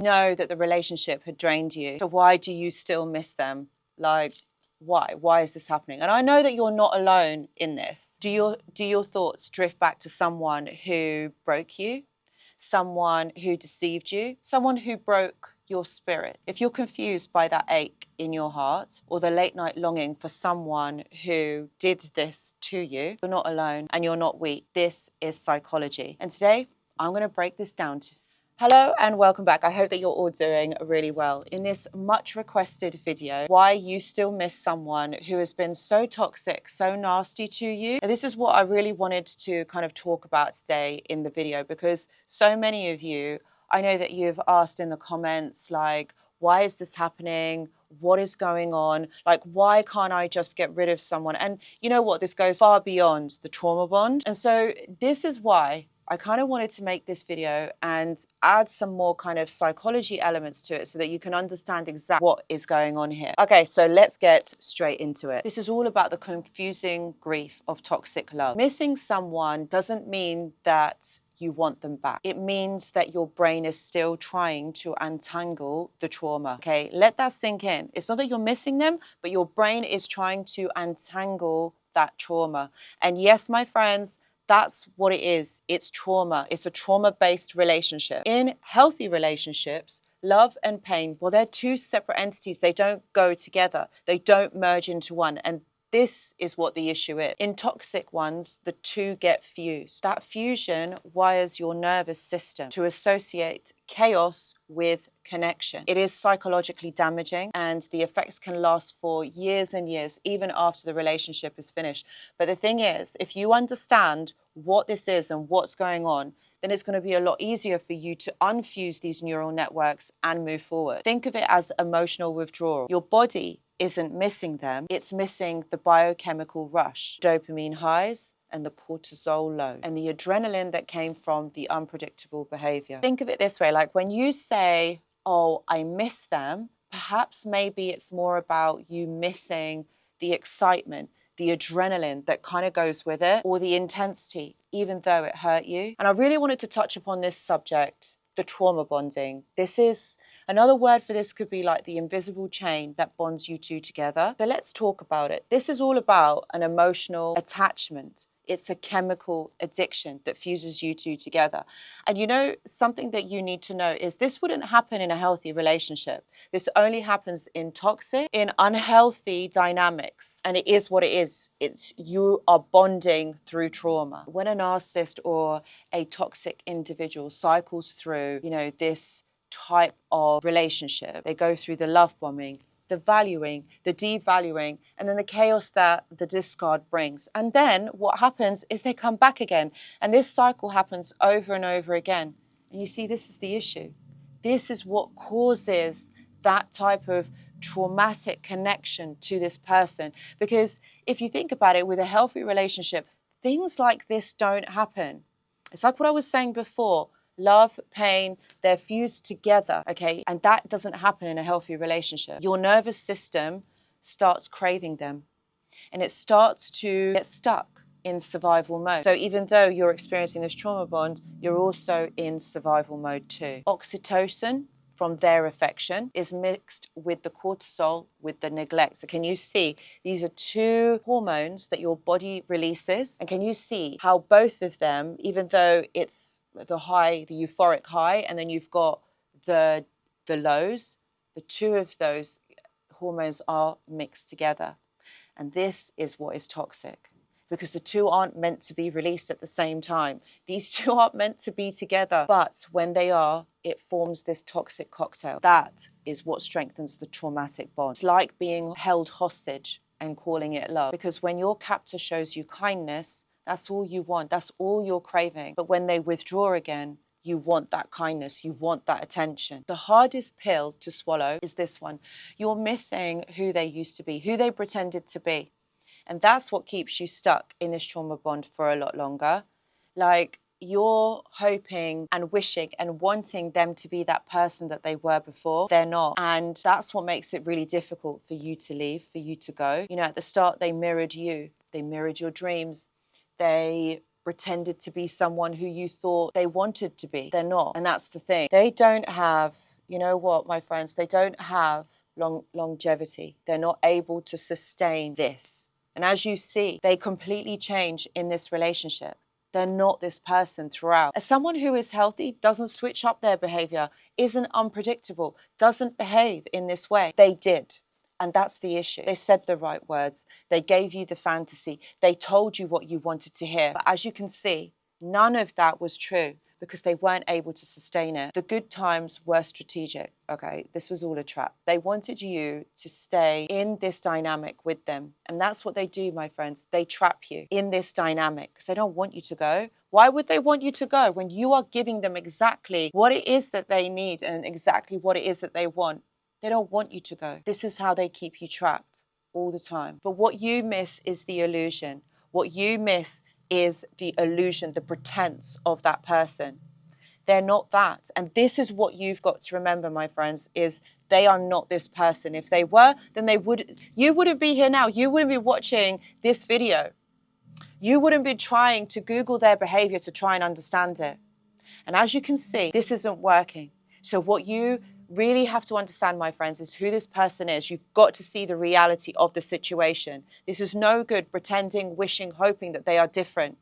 know that the relationship had drained you. So why do you still miss them? Like, why? Why is this happening? And I know that you're not alone in this. Do your thoughts drift back to someone who broke you? Someone who deceived you? Someone who broke your spirit? If you're confused by that ache in your heart or the late night longing for someone who did this to you, you're not alone and you're not weak. This is psychology. And today I'm going to break this down to Hello and welcome back. I hope that you're all doing really well. In this much requested video, why you still miss someone who has been so toxic, so nasty to you. And this is what I really wanted to kind of talk about today in the video, because so many of you, I know that you've asked in the comments, like, why is this happening? What is going on? Like, why can't I just get rid of someone? And you know what? This goes far beyond the trauma bond. And so this is why I kind of wanted to make this video and add some more kind of psychology elements to it so that you can understand exactly what is going on here. Okay, so let's get straight into it. This is all about the confusing grief of toxic love. Missing someone doesn't mean that you want them back. It means that your brain is still trying to untangle the trauma. Okay, let that sink in. It's not that you're missing them, but your brain is trying to untangle that trauma. And yes, my friends, that's what it is. It's trauma. It's a trauma-based relationship. In healthy relationships, love and pain, well, they're two separate entities. They don't go together. They don't merge into one. And this is what the issue is. In toxic ones, the two get fused. That fusion wires your nervous system to associate chaos with connection. It is psychologically damaging and the effects can last for years and years, even after the relationship is finished. But the thing is, if you understand what this is and what's going on, then it's going to be a lot easier for you to unfuse these neural networks and move forward. Think of it as emotional withdrawal. Your body isn't missing them, it's missing the biochemical rush, dopamine highs and the cortisol low, and the adrenaline that came from the unpredictable behavior. Think of it this way, like when you say, oh, I miss them, perhaps maybe it's more about you missing the excitement, the adrenaline that kind of goes with it, or the intensity, even though it hurt you. And I really wanted to touch upon this subject, the trauma bonding. This is another word for this, could be like the invisible chain that bonds you two together. So let's talk about it. This is all about an emotional attachment. It's a chemical addiction that fuses you two together. And you know, something that you need to know is this wouldn't happen in a healthy relationship. This only happens in toxic, in unhealthy dynamics. And it is what it is. It's you are bonding through trauma. When a narcissist or a toxic individual cycles through, you know, this type of relationship, they go through the love bombing, the valuing, the devaluing, and then the chaos that the discard brings. And then what happens is they come back again. And this cycle happens over and over again. And you see, this is the issue. This is what causes that type of traumatic connection to this person. Because if you think about it, with a healthy relationship, things like this don't happen. It's like what I was saying before. Love, pain, they're fused together, okay? And that doesn't happen in a healthy relationship. Your nervous system starts craving them and it starts to get stuck in survival mode. So even though you're experiencing this trauma bond, you're also in survival mode too. Oxytocin from their affection is mixed with the cortisol, with the neglect. So can you see these are two hormones that your body releases? And can you see how both of them, even though it's the high, the euphoric high, and then you've got the lows, the two of those hormones are mixed together. And this is what is toxic, because the two aren't meant to be released at the same time. These two aren't meant to be together. But when they are, it forms this toxic cocktail. That is what strengthens the traumatic bond. It's like being held hostage and calling it love. Because when your captor shows you kindness, that's all you want. That's all you're craving. But when they withdraw again, you want that kindness. You want that attention. The hardest pill to swallow is this one. You're missing who they used to be, who they pretended to be. And that's what keeps you stuck in this trauma bond for a lot longer. Like, you're hoping and wishing and wanting them to be that person that they were before. They're not. And that's what makes it really difficult for you to leave, for you to go. You know, at the start, they mirrored you. They mirrored your dreams. They pretended to be someone who you thought they wanted to be. They're not. And that's the thing. They don't have, you know what, my friends, they don't have longevity. They're not able to sustain this. And as you see, they completely change in this relationship. They're not this person throughout. As someone who is healthy, doesn't switch up their behavior, isn't unpredictable, doesn't behave in this way. They did. And that's the issue. They said the right words. They gave you the fantasy. They told you what you wanted to hear. But as you can see, none of that was true because they weren't able to sustain it. The good times were strategic, okay? This was all a trap. They wanted you to stay in this dynamic with them. And that's what they do, my friends. They trap you in this dynamic because they don't want you to go. Why would they want you to go when you are giving them exactly what it is that they need and exactly what it is that they want? They don't want you to go. This is how they keep you trapped all the time. But what you miss is the illusion. What you miss is the illusion, the pretense of that person. They're not that. And this is what you've got to remember, my friends, is they are not this person. If they were, then you wouldn't be here now. You wouldn't be watching this video. You wouldn't be trying to Google their behavior to try and understand it. And as you can see, this isn't working. So what you really have to understand, my friends, is who this person is. You've got to see the reality of the situation. This is no good pretending, wishing, hoping that they are different.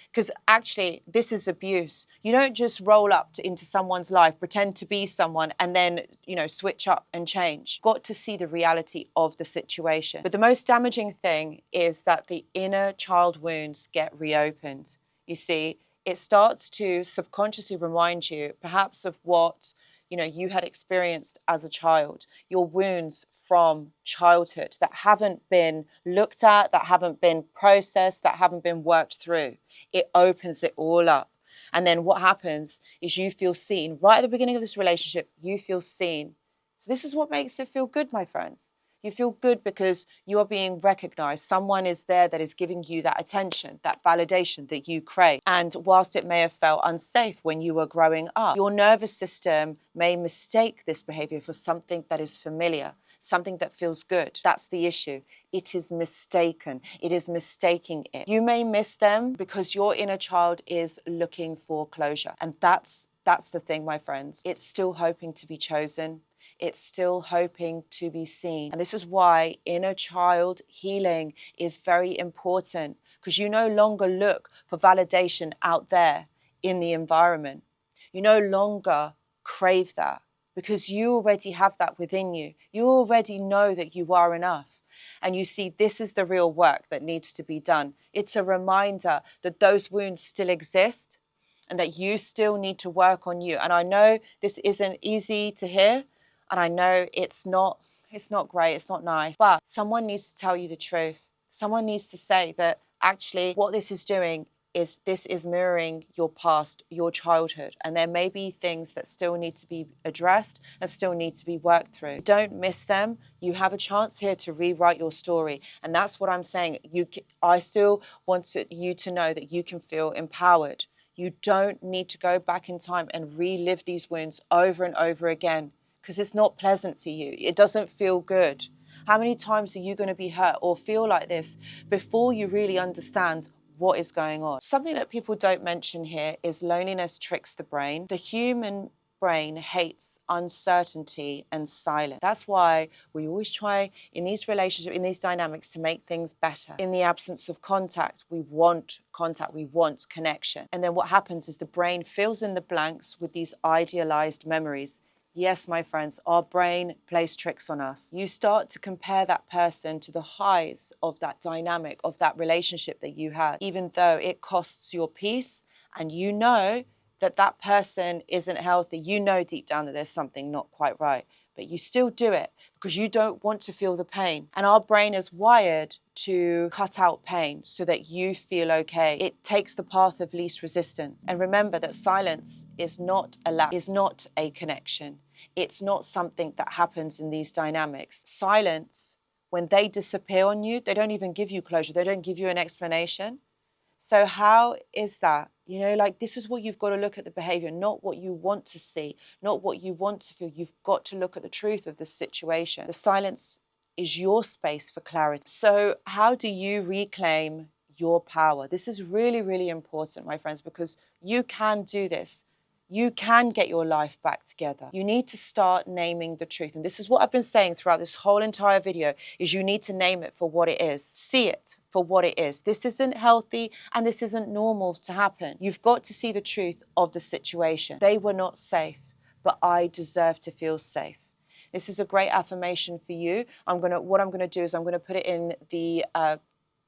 Because actually, this is abuse. You don't just roll up into someone's life, pretend to be someone, and then, switch up and change. You've got to see the reality of the situation. But the most damaging thing is that the inner child wounds get reopened. You see, it starts to subconsciously remind you perhaps of what you had experienced as a child, your wounds from childhood that haven't been looked at, that haven't been processed, that haven't been worked through. It opens it all up. And then what happens is you feel seen. Right at the beginning of this relationship, you feel seen. So this is what makes it feel good, my friends. You feel good because you are being recognized. Someone is there that is giving you that attention, that validation that you crave. And whilst it may have felt unsafe when you were growing up, your nervous system may mistake this behavior for something that is familiar, something that feels good. That's the issue. It is mistaken. It is mistaking it. You may miss them because your inner child is looking for closure. And that's the thing, my friends. It's still hoping to be chosen. It's still hoping to be seen. And this is why inner child healing is very important, because you no longer look for validation out there in the environment. You no longer crave that because you already have that within you. You already know that you are enough. And you see, this is the real work that needs to be done. It's a reminder that those wounds still exist and that you still need to work on you. And I know this isn't easy to hear. And I know it's not great, it's not nice, but someone needs to tell you the truth. Someone needs to say that actually what this is doing is this is mirroring your past, your childhood. And there may be things that still need to be addressed and still need to be worked through. Don't miss them. You have a chance here to rewrite your story. And that's what I'm saying. I still want you to know that you can feel empowered. You don't need to go back in time and relive these wounds over and over again, because it's not pleasant for you. It doesn't feel good. How many times are you going to be hurt or feel like this before you really understand what is going on? Something that people don't mention here is loneliness tricks the brain. The human brain hates uncertainty and silence. That's why we always try in these relationships, in these dynamics, to make things better. In the absence of contact, we want contact, we want connection. And then what happens is the brain fills in the blanks with these idealized memories. Yes, my friends, our brain plays tricks on us. You start to compare that person to the highs of that dynamic, of that relationship that you had, even though it costs your peace and you know that that person isn't healthy. You know deep down that there's something not quite right, but you still do it because you don't want to feel the pain. And our brain is wired to cut out pain so that you feel okay. It takes the path of least resistance. And remember that silence is not a connection. It's not something that happens in these dynamics. Silence, when they disappear on you, they don't even give you closure. They don't give you an explanation. So how is that? This is what you've got to look at the behavior, not what you want to see, not what you want to feel. You've got to look at the truth of the situation. The silence is your space for clarity. So how do you reclaim your power. This is really, really important, my friends, because you can do this. You can get your life back together. You need to start naming the truth. And this is what I've been saying throughout this whole entire video, is you need to name it for what it is. See it for what it is. This isn't healthy and this isn't normal to happen. You've got to see the truth of the situation. They were not safe, but I deserve to feel safe. This is a great affirmation for you. What I'm gonna do is I'm gonna put it in the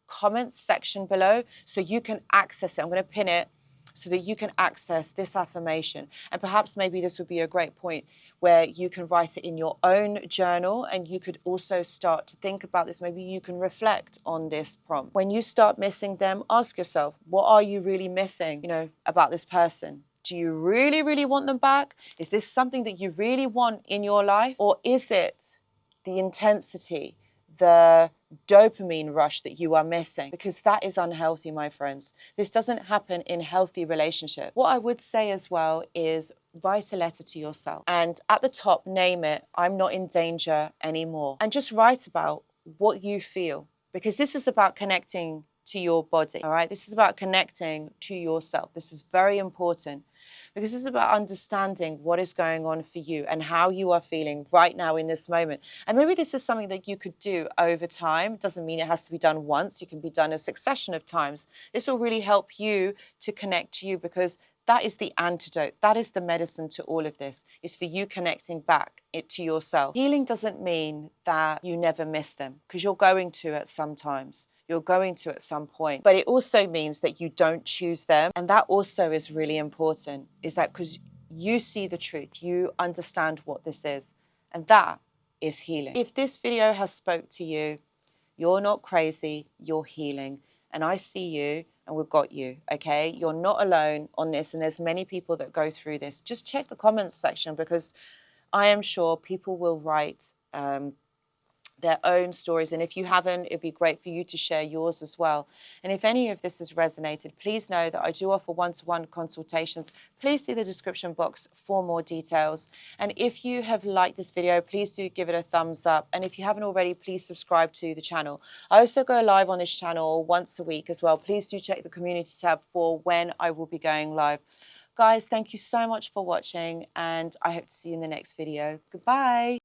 comments section below so you can access it. I'm gonna pin it so that you can access this affirmation. And perhaps maybe this would be a great point where you can write it in your own journal, and you could also start to think about this. Maybe you can reflect on this prompt. When you start missing them, ask yourself, what are you really missing, about this person? Do you really, really want them back? Is this something that you really want in your life? Or is it the intensity, the dopamine rush that you are missing? Because that is unhealthy, my friends. This doesn't happen in healthy relationships. What I would say as well is write a letter to yourself, and at the top, name it, I'm not in danger anymore. And just write about what you feel, because this is about connecting to your body, all right? This is about connecting to yourself. This is very important, because this is about understanding what is going on for you and how you are feeling right now in this moment. And maybe this is something that you could do over time. It doesn't mean it has to be done once. It can be done a succession of times. This will really help you to connect to you, because that is the antidote. That is the medicine to all of this, is for you connecting back to yourself. Healing doesn't mean that you never miss them, because you're going to at some times. You're going to at some point. But it also means that you don't choose them. And that also is really important, is that because you see the truth, you understand what this is. And that is healing. If this video has spoke to you, you're not crazy, you're healing. And I see you, and we've got you, okay? You're not alone on this, and there's many people that go through this. Just check the comments section, because I am sure people will write their own stories. And if you haven't, it'd be great for you to share yours as well. And if any of this has resonated, please know that I do offer one-to-one consultations. Please see the description box for more details. And if you have liked this video, please do give it a thumbs up. And if you haven't already, please subscribe to the channel. I also go live on this channel once a week as well. Please do check the community tab for when I will be going live. Guys, thank you so much for watching, and I hope to see you in the next video. Goodbye.